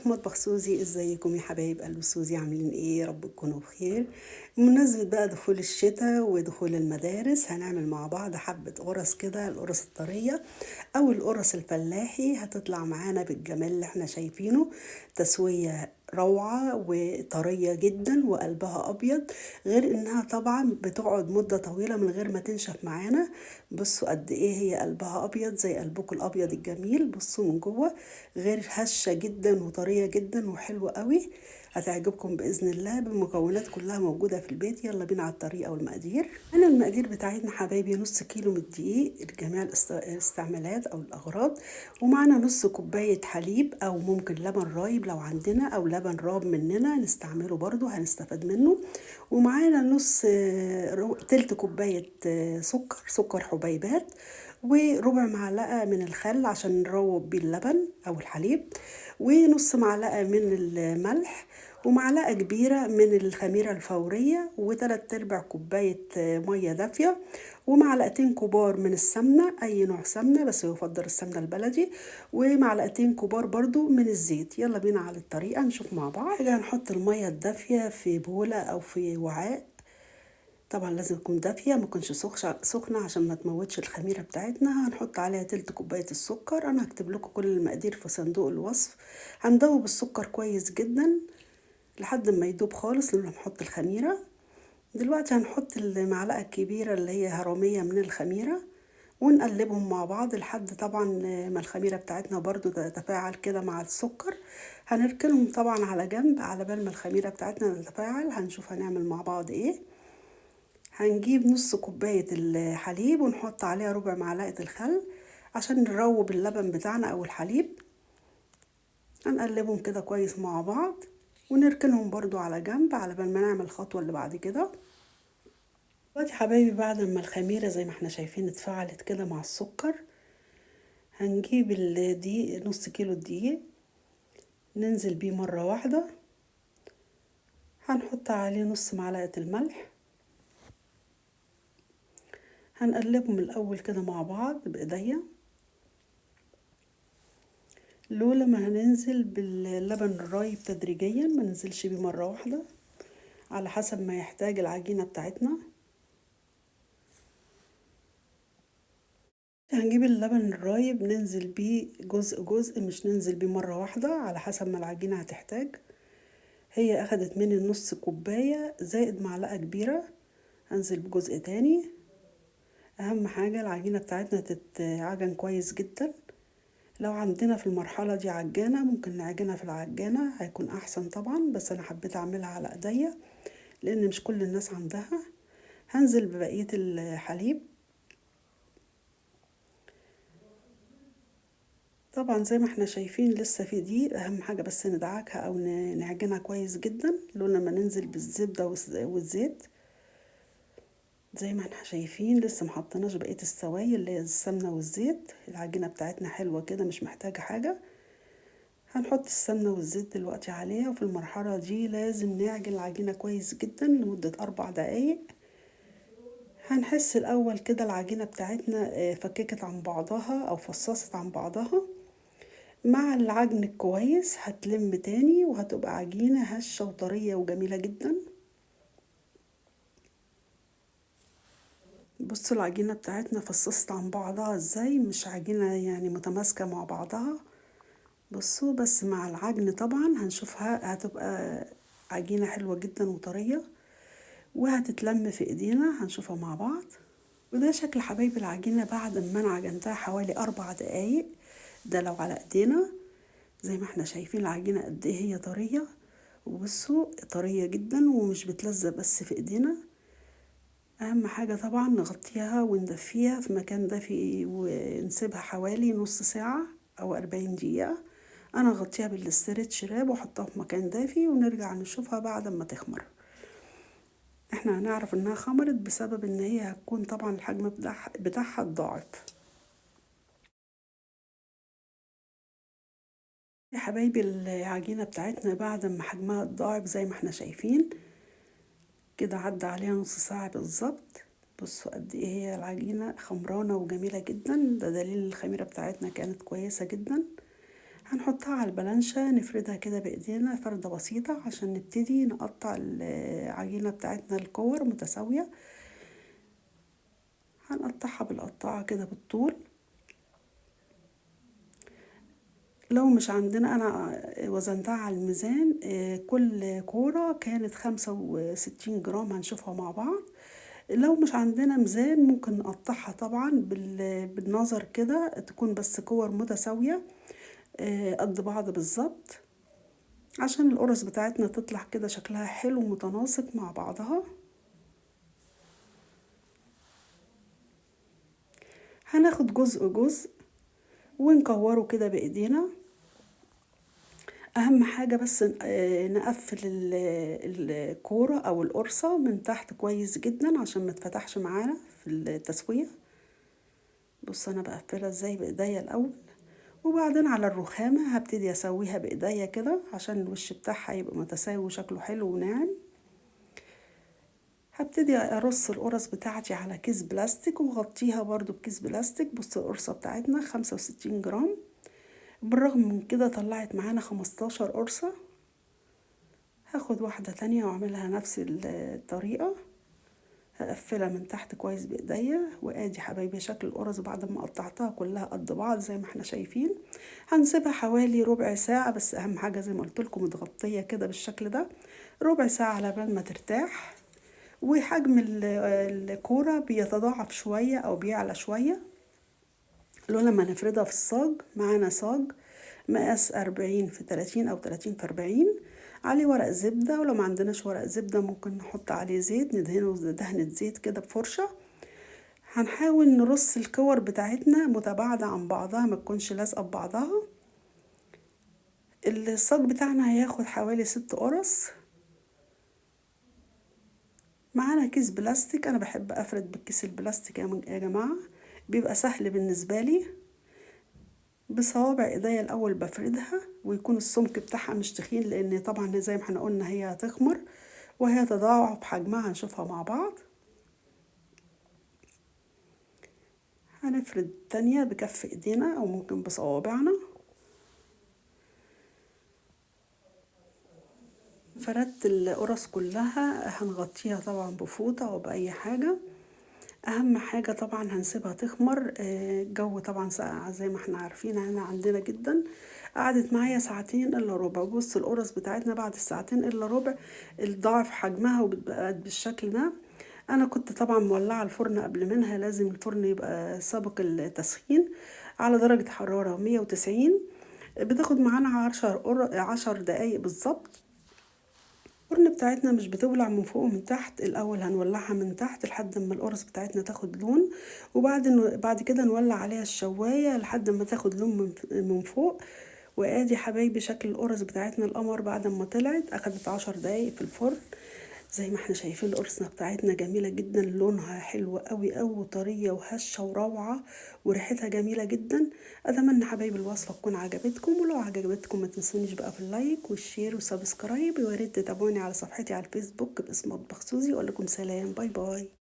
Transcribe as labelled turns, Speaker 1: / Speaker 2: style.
Speaker 1: في مطبخ سوزي. ازيكم يا حبايب قلب سوزي؟ عاملين ايه؟ يا رب تكونوا بخير. بمناسبة بقى دخول الشتاء ودخول المدارس هنعمل مع بعض حبة قرص كده، القرص الطرية او القرص الفلاحي هتطلع معانا بالجمال اللي احنا شايفينه. تسوية روعة وطرية جدا وقلبها ابيض، غير انها طبعا بتقعد مدة طويلة من غير ما تنشف معانا. بصوا قد ايه هي قلبها ابيض زي قلبكم الابيض الجميل. بصوا من جوه غير هشة جدا وطرية جدا وحلوة قوي. هتعجبكم بإذن الله. بالمكونات كلها موجودة في البيت. يلا بينا على الطريقة والمقادير. أنا المقادير بتاعتنا حبايبي نص كيلو من الدقيق لجميع الاستعمالات أو الأغراض، ومعنا نص كوباية حليب أو ممكن لبن رايب لو عندنا، أو لبن راب مننا نستعمله برضو هنستفاد منه. ومعانا نص تلت كوباية سكر حبيبات، وربع معلقة من الخل عشان نروب بيه اللبن أو الحليب، ونص معلقة من الملح، ومعلقة كبيرة من الخميرة الفورية، وتلات ارباع كوباية مية دافية، ومعلقتين كبار من السمنة، أي نوع سمنة بس يفضل السمنة البلدي، ومعلقتين كبار برضو من الزيت. يلا بينا على الطريقة نشوف مع بعض. هنحط المية الدافية في بولة أو في وعاء. طبعا لازم تكون دافية، ما تكونش سخنة عشان ما تموتش الخميرة بتاعتنا. هنحط عليها تلت كوباية السكر. انا هكتب لكم كل المقادير في صندوق الوصف. هندوب السكر كويس جدا لحد ما يدوب خالص لما نحط الخميرة. دلوقتي هنحط المعلقة الكبيرة اللي هي هرمية من الخميرة، ونقلبهم مع بعض لحد طبعا ما الخميرة بتاعتنا برضو تتفاعل كده مع السكر. هنركنهم طبعا على جنب على بال ما الخميرة بتاعتنا تتفاعل. هنشوف هنعمل مع بعض ايه. هنجيب نص كوباية الحليب ونحط عليها ربع معلقة الخل عشان نروب اللبن بتاعنا او الحليب. هنقلبهم كده كويس مع بعض ونركنهم برضو على جنب على بال ما نعمل الخطوة اللي بعد كده. دلوقتي حبايبي بعد ما الخميرة زي ما احنا شايفين اتفاعلت كده مع السكر، هنجيب الدقيق، نص كيلو الدقيق، ننزل بيه مرة واحدة. هنحط عليه نص معلقة الملح. هنقلبهم الأول كده مع بعض بإيديا، لولا ما هننزل باللبن الرايب تدريجيا، ما ننزلش بيه مرة واحدة على حسب ما يحتاج العجينة بتاعتنا. هنجيب اللبن الرايب ننزل بيه جزء جزء، مش ننزل بيه مرة واحدة على حسب ما العجينة هتحتاج. هي أخدت مني نص كوباية زائد معلقة كبيرة، هنزل بجزء تاني. أهم حاجة العجينة بتاعتنا تتعجن كويس جدا. لو عندنا في المرحلة دي عجانة ممكن نعجنها في العجانة، هيكون أحسن طبعا، بس أنا حبيت أعملها على إيديا لأن مش كل الناس عندها. هنزل ببقية الحليب. طبعا زي ما احنا شايفين لسه في دقيق. أهم حاجة بس ندعكها أو نعجنها كويس جدا لون لما ننزل بالزبدة والزيت. زي ما احنا شايفين لسه محطناش بقية السوائل اللي هي السمنة والزيت. العجينة بتاعتنا حلوة كده مش محتاجة حاجة. هنحط السمنة والزيت دلوقتي عليها، وفي المرحلة دي لازم نعجن العجينة كويس جدا لمدة 4 دقايق. هنحس الأول كده العجينة بتاعتنا فككت عن بعضها أو فصصت عن بعضها. مع العجن الكويس هتلم تاني وهتبقى عجينة هشة وطرية وجميلة جدا. بصوا العجينة بتاعتنا فصصت عن بعضها ازاي، مش عجينة يعني متماسكة مع بعضها. بصوا بس مع العجن طبعا هنشوفها هتبقى عجينة حلوة جدا وطرية وهتتلم في ايدينا. هنشوفها مع بعض. وده شكل حبايب العجينة بعد ما انا عجنتها حوالي 4 دقايق. ده لو على ايدينا زي ما احنا شايفين العجينة قد ايه هي طرية. وبصوا طرية جدا ومش بتلزق بس في ايدينا. اهم حاجة طبعا نغطيها وندفيها في مكان دافي ونسيبها حوالي نص ساعة او 40 دقيقة. انا اغطيها بالاسترتش راب واحطها في مكان دافي ونرجع نشوفها بعد ما تخمر. احنا هنعرف انها خمرت بسبب ان هي هتكون طبعا الحجم بتاعها اتضاعف. يا حبايبي العجينة بتاعتنا بعد ما حجمها اتضاعف زي ما احنا شايفين كده عدى عليها نص ساعة بالظبط. بصوا قد ايه هي العجينة خمرانة وجميلة جدا. ده دليل الخميرة بتاعتنا كانت كويسة جدا. هنحطها على البلانشة نفردها كده بإيدينا فردة بسيطة عشان نبتدي نقطع العجينة بتاعتنا الكور متساوية. هنقطعها بالقطاعة كده بالطول. لو مش عندنا، أنا وزنتها على الميزان، كل كورة كانت 65 جرام، هنشوفها مع بعض. لو مش عندنا ميزان ممكن نقطعها طبعا بالنظر كده، تكون بس كور متساوية قد بعض بالظبط، عشان القرص بتاعتنا تطلع كده شكلها حلو ومتناسق مع بعضها. هناخد جزء جزء ونكوره كده بايدينا. اهم حاجة بس نقفل الكورة او القرصة من تحت كويس جدا عشان ما تفتحش معانا في التسوية. بص انا بقفلها ازاي بايديا الاول، وبعدين على الرخامة هبتدي اسويها بايديا كده عشان الوش بتاعها يبقى متساوي وشكله حلو وناعم. هبتدي ارص القرص بتاعتي على كيس بلاستيك وغطيها برضو بكيس بلاستيك. بص القرصة بتاعتنا 65 جرام، بالرغم من كده طلعت معانا 15 قرصة. هاخد واحدة تانية واعملها نفس الطريقة، هقفلها من تحت كويس بايديا. وادي حبايبي شكل القرص بعد ما قطعتها كلها قد بعض زي ما احنا شايفين. هنسيبها حوالي ربع ساعة، بس اهم حاجة زي ما قلت لكم متغطية كده بالشكل ده ربع ساعة على بال ما ترتاح. وحجم الكورة بيتضاعف شوية او بيعلى شوية لو لما نفردها في الصاج. معانا صاج مقاس 40 في 30 أو 30 في 40، عليه ورق زبدة، ولو ما عندناش ورق زبدة ممكن نحط عليه زيت، ندهنه دهنة زيت كده بفرشة. هنحاول نرص الكور بتاعتنا متباعدة عن بعضها، ما تكونش لازقة ببعضها. الصاج بتاعنا هياخد حوالي 6 قرص. معانا كيس بلاستيك، انا بحب افرد بالكيس البلاستيك يا جماعة، بيبقى سهل بالنسبة لي. بصوابع ايديا الاول بفردها، ويكون السمك بتاعها مش تخين، لان طبعا زي ما احنا قلنا هي هتخمر وهي تضاعف حجمها، هنشوفها مع بعض. هنفرد تانية بكف ايدينا او ممكن بصوابعنا. فردت القرص كلها، هنغطيها طبعا بفوطة او باي حاجة. اهم حاجة طبعا هنسيبها تخمر. الجو طبعا ساقع زي ما احنا عارفين هنا عندنا جدا. قعدت معايا ساعتين الا ربع. بص القرص بتاعتنا بعد الساعتين الا ربع الضعف حجمها وبتبقى بالشكل ده. انا كنت طبعا مولعة الفرن قبل منها، لازم الفرن يبقى سابق التسخين على درجة حرارة 190. بتاخد معانا 10 دقايق بالظبط. الفرن بتاعتنا مش بتولع من فوق ومن تحت، الاول هنولعها من تحت لحد ما القرص بتاعتنا تاخد لون، بعد كده نولع عليها الشواية لحد ما تاخد لون من فوق. وادي حبايبي شكل القرص بتاعتنا القمر بعد ما طلعت، اخدت 10 دقايق في الفرن. زي ما احنا شايفين القرصة بتاعتنا جميلة جدا، لونها حلو قوي قوي وطرية وهشة وروعة، وريحتها جميلة جدا. اتمنى حبايبي الوصفة تكون عجبتكم، ولو عجبتكم ما تنسونيش بقى في اللايك والشير والسبسكرايب، وياريت تتابعوني على صفحتي على الفيسبوك باسم مطبخ سوزي. اقول لكم سلام، باي باي.